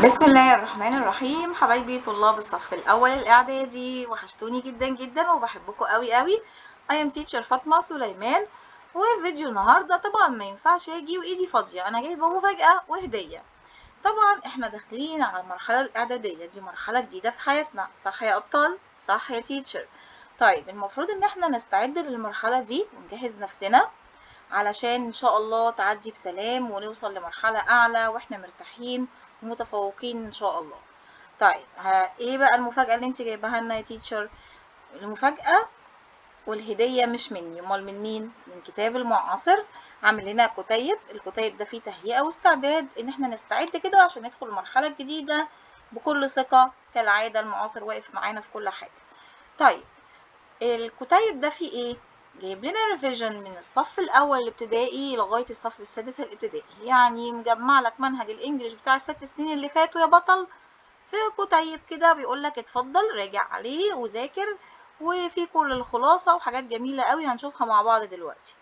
بسم الله الرحمن الرحيم. حبايبي طلاب الصف الأول الإعدادي، وحشتوني جدا جدا وبحبكم قوي قوي. I am teacher فاطمة سليمان. وفيديو النهاردة طبعا ما ينفعش اجي وايدي فاضية، انا جايبة مفاجأة وهدية. طبعا احنا داخلين على المرحلة الإعدادية، دي مرحلة جديدة في حياتنا، صح يا أبطال؟ صح يا تيتشر؟ طيب المفروض ان احنا نستعد للمرحلة دي ونجهز نفسنا علشان ان شاء الله تعدي بسلام ونوصل لمرحلة اعلى واحنا مرتاحين ومتفوقين ان شاء الله. طيب ايه بقى المفاجأة اللي انت جايباها لنا يا تيتشر؟ المفاجأة والهدية مش مني، امال من مين؟ من كتاب المعاصر. عامل لنا كتيب، الكتيب ده فيه تهيئة واستعداد ان احنا نستعد كده عشان ندخل المرحلة الجديدة بكل ثقة. كالعادة المعاصر واقف معانا في كل حاجة. طيب الكتيب ده فيه ايه؟ جايب لنا ريفيجن من الصف الاول الابتدائي لغايه الصف السادس الابتدائي، يعني مجمع لك منهج الانجليش بتاع ال6 سنين اللي فاتوا يا بطل في كتيب كده. بيقول لك اتفضل راجع عليه وذاكر، وفي كل الخلاصه وحاجات جميله قوي هنشوفها مع بعض دلوقتي.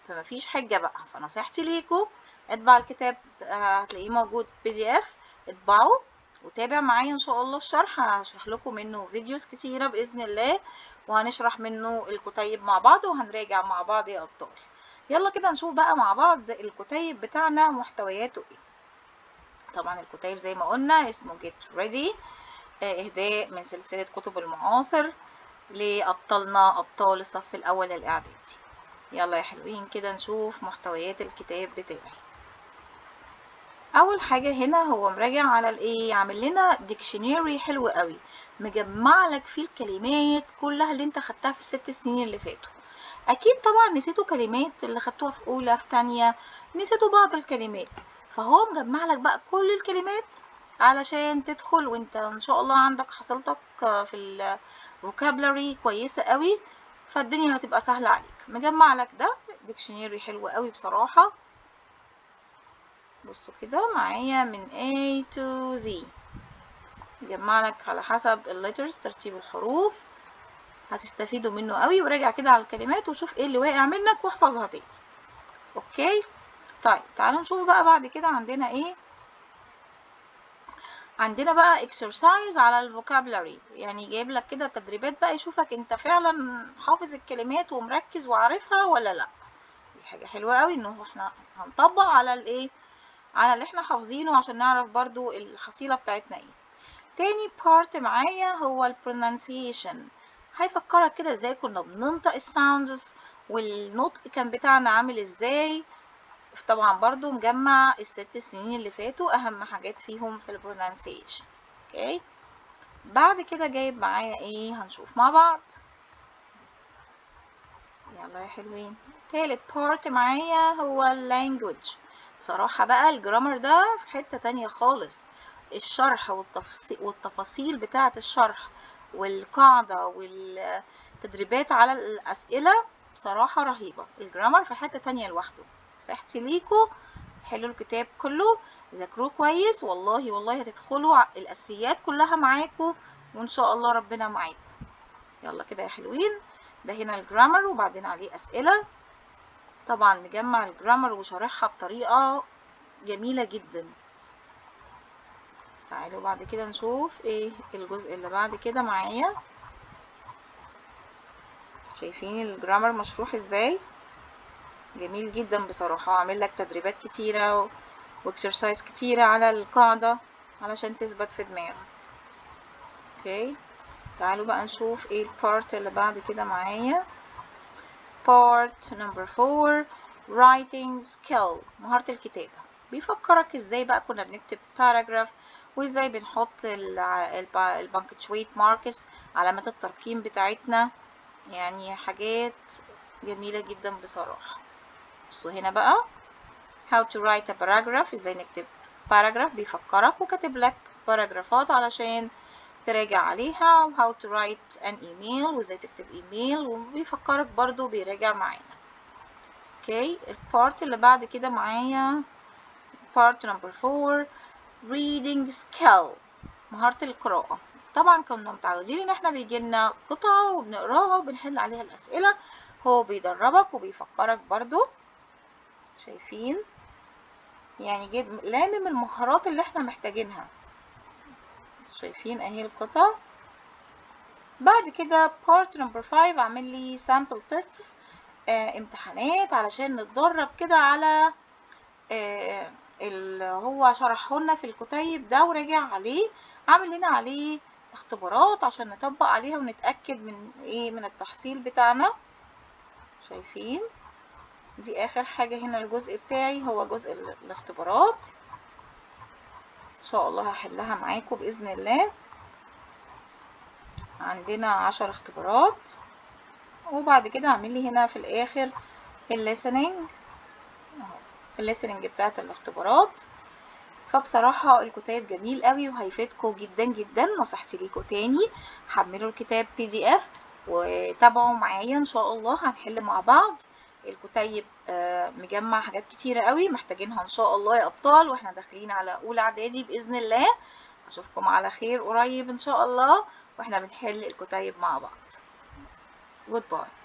فمفيش حجه بقى، فنصيحتي ليكم اطبع الكتاب، هتلاقيه موجود PDF. اطبعه وتابع معايا ان شاء الله الشرح، هشرح لكم منه فيديوز كتيره باذن الله، وهنشرح منه الكتيب مع بعض وهنراجع مع بعض يا ابطال. يلا كده نشوف بقى مع بعض الكتيب بتاعنا محتوياته ايه. طبعا الكتيب زي ما قلنا اسمه Get Ready، اهداء من سلسلة كتب المعاصر لأبطالنا أبطال الصف الأول الإعدادي. يلا يا حلوين كده نشوف محتويات الكتاب بتاعي. اول حاجه هنا هو مراجع على الايه، عامل لنا ديكشنري حلو قوي، مجمع لك فيه الكلمات كلها اللي انت خدتها في ال6 سنين اللي فاتوا. اكيد طبعا نسيتوا كلمات اللي خدتوها في اولى في تانية، نسيتوا بعض الكلمات، فهو مجمع لك بقى كل الكلمات علشان تدخل وانت ان شاء الله عندك حصيلتك في الفوكابلري كويسه قوي، فالدنيا هتبقى سهله عليك. مجمع لك ده ديكشنري حلو قوي بصراحه. بصوا كده معايا من A to Z، جمع لك على حسب الليترز ترتيب الحروف، هتستفيدوا منه قوي. وراجع كده على الكلمات وشوف ايه اللي واقع منك واحفظها تاني. اوكي طيب تعالوا نشوف بقى بعد كده عندنا ايه. عندنا بقى exercise على الفوكابلري، يعني جايب لك كده تدريبات بقى يشوفك انت فعلا حافظ الكلمات ومركز وعارفها ولا لا. دي حاجة حلوة قوي انه احنا هنطبق على الايه، على اللي احنا حافظينه عشان نعرف برضو الحصيلة بتاعتنا ايه. تاني بارت معايا هو ال pronunciation، هيفكرك كده ازاي كنا بننطق الساوندز والنطق كان بتاعنا عامل ازاي. طبعا برضو مجمع ال6 سنين اللي فاتوا اهم حاجات فيهم في ال pronunciation. اوكي بعد كده جايب معايا ايه هنشوف مع بعض. يلا يا حلوين، تالت بارت معايا هو ال language. بصراحة بقى الجرامر ده في حتة تانية خالص، الشرح والتفاصيل بتاعة الشرح والقاعدة والتدريبات على الأسئلة بصراحة رهيبة. الجرامر في حتة تانية لوحده. نصيحتي ليكوا حلوا الكتاب كله، ذاكروه كويس، والله والله هتدخلوا الأساسيات كلها معاكوا وإن شاء الله ربنا معاكم. يلا كده يا حلوين، ده هنا الجرامر وبعدين عليه أسئلة. طبعا مجمع الجرامر وشارحها بطريقة جميلة جدا. تعالوا بعد كده نشوف ايه الجزء اللي بعد كده معايا. شايفين الجرامر مشروح ازاي؟ جميل جدا بصراحة، عامل لك تدريبات كتيرة واكسرسايز كتيرة على القاعدة علشان تثبت في دماغك. اوكي تعالوا بقى نشوف ايه البارت اللي بعد كده معايا. part number 4 writing skill، مهارة الكتابة. بيفكرك ازاي بقى كنا بنكتب paragraph، وازاي بنحط البانكتشويت ماركس، علامات الترقيم بتاعتنا، يعني حاجات جميلة جدا بصراحة. بصوا هنا بقى how to write a paragraph، ازاي نكتب paragraph، بيفكرك وكاتب لك باراجرافات علشان تراجع عليها. و how to write an email، وازاي تكتب ايميل، وبيفكرك برضو بيراجع معانا. اوكي البارت اللي بعد كده معايا part number 4 reading skill، مهارة القراءة. طبعا كنا متعودين ان احنا بيجيلنا قطعة وبنقراها وبنحل عليها الاسئلة، هو بيدربك وبيفكرك برضو. شايفين يعني جيب لامم المهارات اللي احنا محتاجينها. شايفين اهي القطع. بعد كده part number 5 اعمل لي sample tests، امتحانات علشان نتدرب كده على اللي هو شرحه لنا في الكتيب ده وراجع عليه، عامل لنا عليه اختبارات عشان نطبق عليها ونتأكد من ايه، من التحصيل بتاعنا. شايفين دي اخر حاجة هنا. الجزء بتاعي هو جزء الاختبارات، ان شاء الله هحلها معاكم بإذن الله. عندنا 10 اختبارات، وبعد كده هعمل لي هنا في الاخر الليسننج بتاعت الاختبارات. فبصراحة الكتاب جميل قوي وهيفيدكم جدا جدا. نصيحتي ليكم تاني، حملوا الكتاب PDF وتابعوا معايا ان شاء الله، هنحل مع بعض. الكتيب مجمع حاجات كتيرة قوي محتاجينها ان شاء الله يا ابطال، واحنا داخلين على اولى اعدادي باذن الله. اشوفكم على خير قريب ان شاء الله واحنا بنحل الكتيب مع بعض. Goodbye.